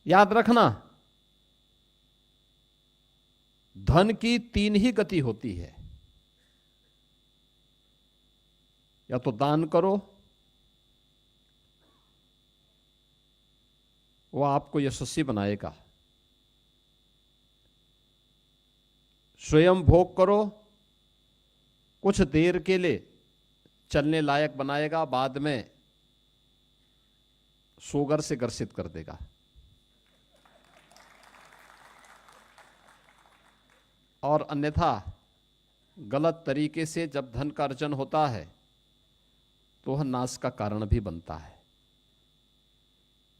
याद रखना, धन की तीन ही गति होती है, या तो दान करो, वो आपको यशस्वी बनाएगा, स्वयं भोग करो, कुछ देर के लिए चलने लायक बनाएगा, बाद में शुगर से ग्रसित कर देगा। और अन्यथा गलत तरीके से जब धन का अर्जन होता है तो वह नाश का कारण भी बनता है,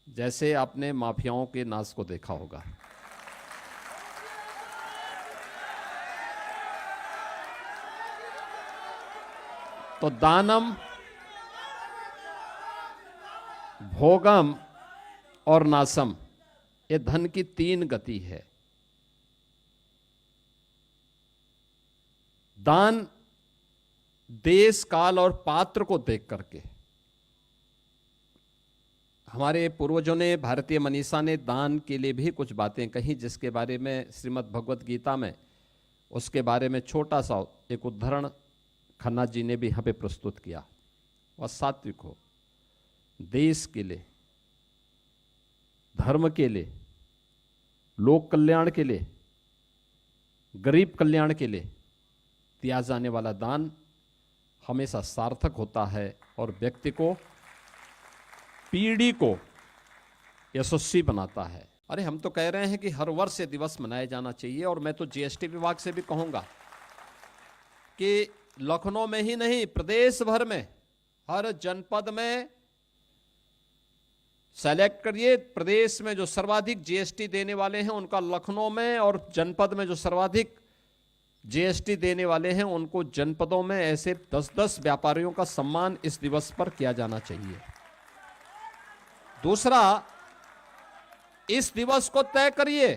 जैसे आपने माफियाओं के नाश को देखा होगा। तो दानम, भोगम और नाशम, ये धन की तीन गति है। दान देश, काल और पात्र को देख करके, हमारे पूर्वजों ने, भारतीय मनीषा ने दान के लिए भी कुछ बातें कही, जिसके बारे में श्रीमद् भगवत गीता में उसके बारे में छोटा सा एक उदाहरण खन्ना जी ने भी यहां पे प्रस्तुत किया। वह सात्विक हो, देश के लिए, धर्म के लिए, लोक कल्याण के लिए, गरीब कल्याण के लिए दिया जाने वाला दान हमेशा सार्थक होता है और व्यक्ति को, पीढ़ी को यशस्वी बनाता है। अरे हम तो कह रहे हैं कि हर वर्ष ये दिवस मनाया जाना चाहिए, और मैं तो जीएसटी विभाग से भी कहूंगा कि लखनऊ में ही नहीं, प्रदेश भर में, हर जनपद में सेलेक्ट करिए, प्रदेश में जो सर्वाधिक जीएसटी देने वाले हैं उनका लखनऊ में, और जनपद में जो सर्वाधिक जीएसटी देने वाले हैं उनको जनपदों में ऐसे 10-10 व्यापारियों का सम्मान इस दिवस पर किया जाना चाहिए। दूसरा, इस दिवस को तय करिए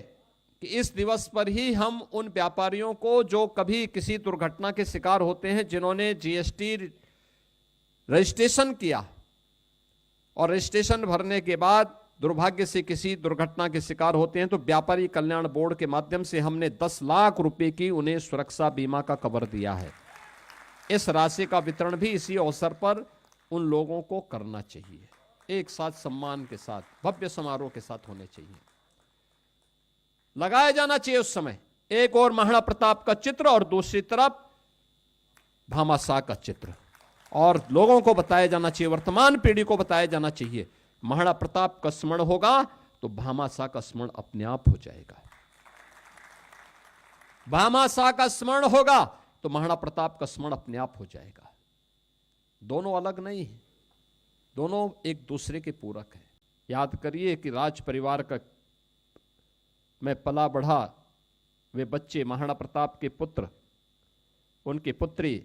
कि इस दिवस पर ही हम उन व्यापारियों को जो कभी किसी दुर्घटना के शिकार होते हैं, जिन्होंने जीएसटी रजिस्ट्रेशन किया और रजिस्ट्रेशन भरने के बाद दुर्भाग्य से किसी दुर्घटना के शिकार होते हैं, तो व्यापारी कल्याण बोर्ड के माध्यम से हमने 10 लाख रुपए की उन्हें सुरक्षा बीमा का कवर दिया है। इस राशि का वितरण भी इसी अवसर पर उन लोगों को करना चाहिए, एक साथ सम्मान के साथ, भव्य समारोह के साथ होने चाहिए, लगाया जाना चाहिए उस समय एक और महाराणा प्रताप का चित्र और दूसरी तरफ भामाशाह का चित्र, और लोगों को बताया जाना चाहिए, वर्तमान पीढ़ी को बताया जाना चाहिए, महाराणा प्रताप का स्मरण होगा तो भामाशाह का स्मरण अपने आप हो जाएगा, भामाशाह का स्मरण होगा तो महाराणा प्रताप का स्मरण अपने आप हो जाएगा। दोनों अलग नहीं है, दोनों एक दूसरे के पूरक हैं। याद करिए कि राज परिवार का में पला बढ़ा वे बच्चे, महाराणा प्रताप के पुत्र, उनकी पुत्री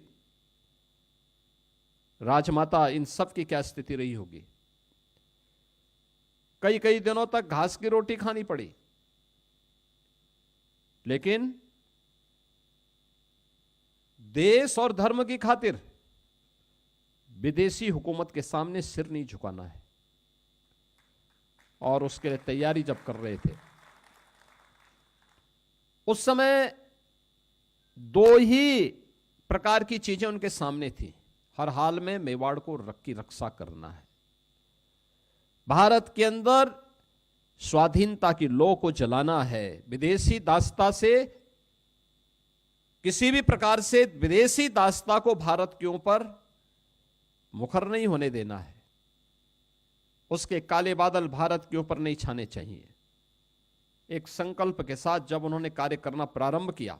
राजमाता, इन सब की क्या स्थिति रही होगी। कई कई दिनों तक घास की रोटी खानी पड़ी, लेकिन देश और धर्म की खातिर विदेशी हुकूमत के सामने सिर नहीं झुकाना है, और उसके लिए तैयारी जब कर रहे थे उस समय दो ही प्रकार की चीजें उनके सामने थी। हर हाल में मेवाड़ को की रक्षा करना है, भारत के अंदर स्वाधीनता की लौ को जलाना है, विदेशी दासता से, किसी भी प्रकार से विदेशी दासता को भारत के ऊपर मुखर नहीं होने देना है, उसके काले बादल भारत के ऊपर नहीं छाने चाहिए। एक संकल्प के साथ जब उन्होंने कार्य करना प्रारंभ किया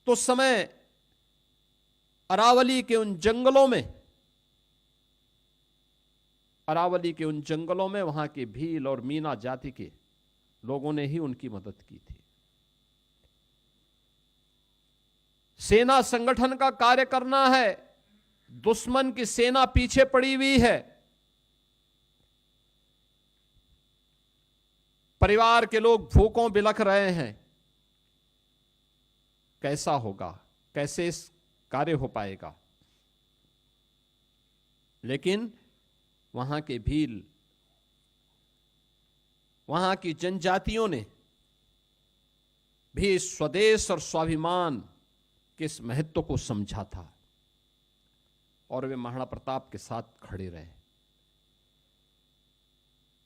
तो उस समय अरावली के उन जंगलों में वहां के भील और मीना जाति के लोगों ने ही उनकी मदद की थी। सेना संगठन का कार्य करना है, दुश्मन की सेना पीछे पड़ी हुई है, परिवार के लोग भूखों बिलख रहे हैं, कैसा होगा, कैसे इस कार्य हो पाएगा। लेकिन वहां के भील, वहां की जनजातियों ने भी स्वदेश और स्वाभिमान के इस महत्व को समझा था और वे महाराणा प्रताप के साथ खड़े रहे।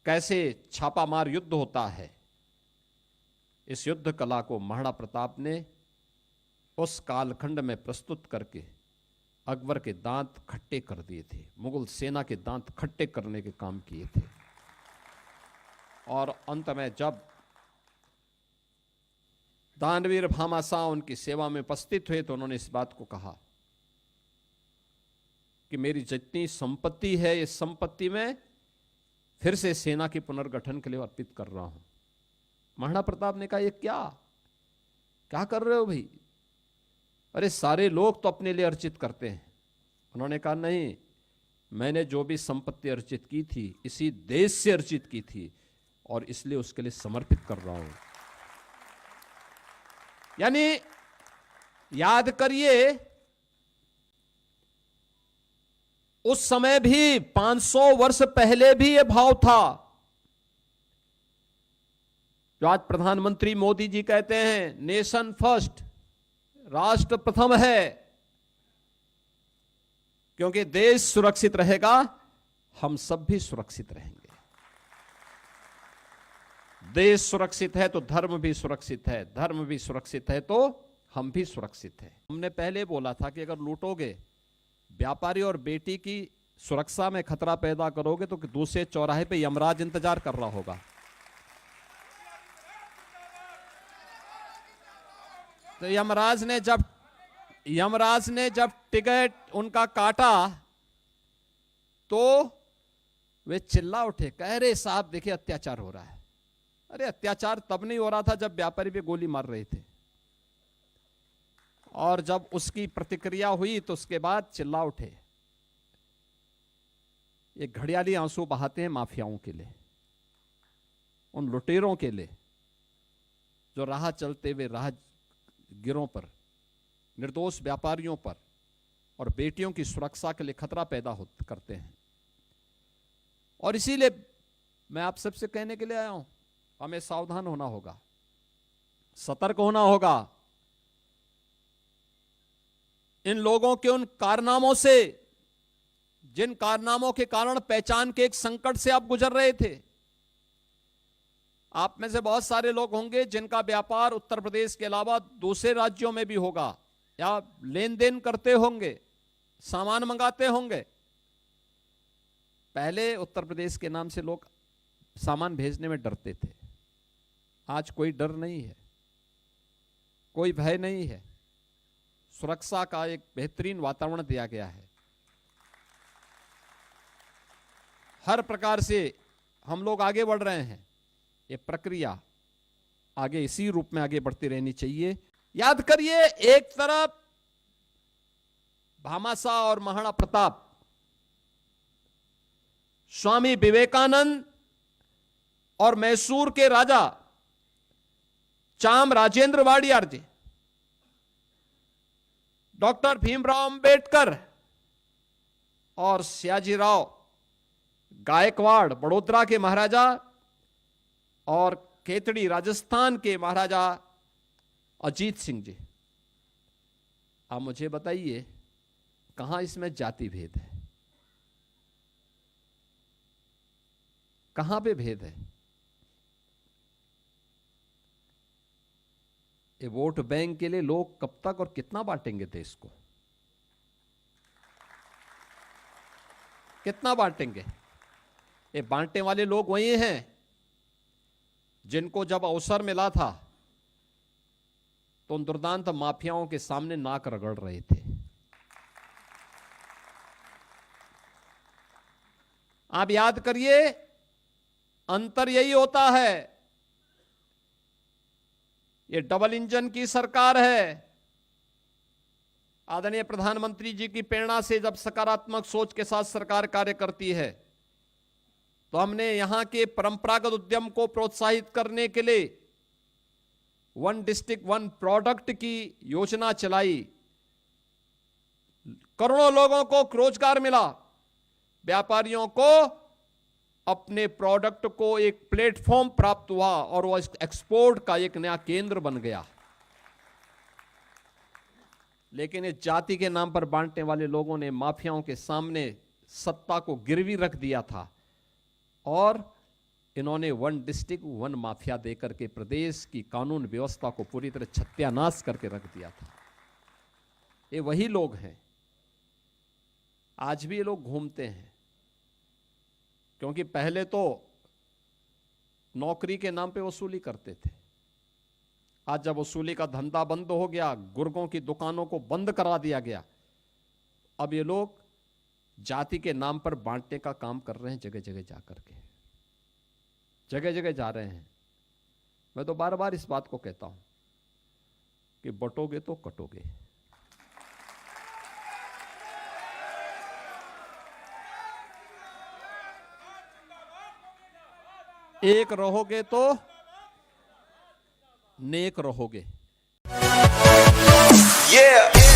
कैसे छापामार युद्ध होता है, इस युद्ध कला को महाराणा प्रताप ने उस कालखंड में प्रस्तुत करके अकबर के दांत खट्टे कर दिए थे, मुगल सेना के दांत खट्टे करने के काम किए थे। और अंत में जब दानवीर भामाशाह उनकी सेवा में उपस्थित हुए तो उन्होंने इस बात को कहा कि मेरी जितनी संपत्ति है, इस संपत्ति में फिर से सेना के पुनर्गठन के लिए अर्पित कर रहा हूं। महाराणा प्रताप ने कहा, ये क्या कर रहे हो भाई? अरे सारे लोग तो अपने लिए अर्जित करते हैं। उन्होंने कहा, नहीं, मैंने जो भी संपत्ति अर्जित की थी इसी देश से अर्जित की थी और इसलिए उसके लिए समर्पित कर रहा हूं। यानी याद करिए, उस समय भी 500 वर्ष पहले भी यह भाव था जो आज प्रधानमंत्री मोदी जी कहते हैं, नेशन फर्स्ट, राष्ट्र प्रथम है। क्योंकि देश सुरक्षित रहेगा, हम सब भी सुरक्षित रहेंगे। देश सुरक्षित है तो धर्म भी सुरक्षित है, धर्म भी सुरक्षित है तो हम भी सुरक्षित हैं। हमने पहले बोला था कि अगर लूटोगे, व्यापारी और बेटी की सुरक्षा में खतरा पैदा करोगे तो दूसरे चौराहे पे यमराज इंतजार कर रहा होगा। तो यमराज ने जब टिकट उनका काटा तो वे चिल्ला उठे, कह रहे साहब देखिए अत्याचार हो रहा है। अरे अत्याचार तब नहीं हो रहा था जब व्यापारी पे गोली मार रहे थे, और जब उसकी प्रतिक्रिया हुई तो उसके बाद चिल्ला उठे। ये घड़ियाली आंसू बहाते हैं माफियाओं के लिए, उन लुटेरों के लिए जो राह चलते हुए राहगीरों पर, निर्दोष व्यापारियों पर और बेटियों की सुरक्षा के लिए खतरा पैदा करते हैं। और इसीलिए मैं आप सबसे कहने के लिए आया हूं, हमें सावधान होना होगा, सतर्क होना होगा। इन लोगों के उन कारनामों से, जिन कारनामों के कारण पहचान के एक संकट से आप गुजर रहे थे। आप में से बहुत सारे लोग होंगे जिनका व्यापार उत्तर प्रदेश के अलावा दूसरे राज्यों में भी होगा, या लेन देन करते होंगे, सामान मंगाते होंगे। पहले उत्तर प्रदेश के नाम से लोग सामान भेजने में डरते थे। आज कोई डर नहीं है, कोई भय नहीं है। सुरक्षा का एक बेहतरीन वातावरण दिया गया है। हर प्रकार से हम लोग आगे बढ़ रहे हैं। ये प्रक्रिया आगे इसी रूप में आगे बढ़ती रहनी चाहिए। याद करिए, एक तरफ भामाशाह और महाराणा प्रताप, स्वामी विवेकानंद और मैसूर के राजा चाम राजेंद्र वाडियार जी, डॉक्टर भीमराव अंबेडकर और सयाजीराव गायकवाड़ बड़ोदरा के महाराजा और केतड़ी राजस्थान के महाराजा अजीत सिंह जी। आप मुझे बताइए, कहां इसमें जाति भेद है? कहां पे भेद है? ये वोट बैंक के लिए लोग कब तक और कितना बांटेंगे देश को? कितना बांटेंगे? ये बांटने वाले लोग वही हैं जिनको जब अवसर मिला था तो उन दुर्दांत माफियाओं के सामने नाक रगड़ रहे थे। आप याद करिए, अंतर यही होता है। ये डबल इंजन की सरकार है। आदरणीय प्रधानमंत्री जी की प्रेरणा से जब सकारात्मक सोच के साथ सरकार कार्य करती है तो हमने यहां के परंपरागत उद्यम को प्रोत्साहित करने के लिए वन डिस्ट्रिक्ट वन प्रोडक्ट की योजना चलाई। करोड़ों लोगों को रोजगार मिला। व्यापारियों को अपने प्रोडक्ट को एक प्लेटफॉर्म प्राप्त हुआ और वो एक्सपोर्ट का एक नया केंद्र बन गया। लेकिन इस जाति के नाम पर बांटने वाले लोगों ने माफियाओं के सामने सत्ता को गिरवी रख दिया था और इन्होंने वन डिस्ट्रिक्ट वन माफिया देकर के प्रदेश की कानून व्यवस्था को पूरी तरह सत्यानाश करके रख दिया था। ये वही लोग हैं, आज भी ये लोग घूमते हैं, क्योंकि पहले तो नौकरी के नाम पे वसूली करते थे। आज जब वसूली का धंधा बंद हो गया, गुर्गों की दुकानों को बंद करा दिया गया, अब ये लोग जाति के नाम पर बांटने का काम कर रहे हैं। जगह जगह जाकर के जगह जगह जा रहे हैं। मैं तो बार बार इस बात को कहता हूं कि बटोगे तो कटोगे। एक रहोगे तो नेक रहोगे। Yeah.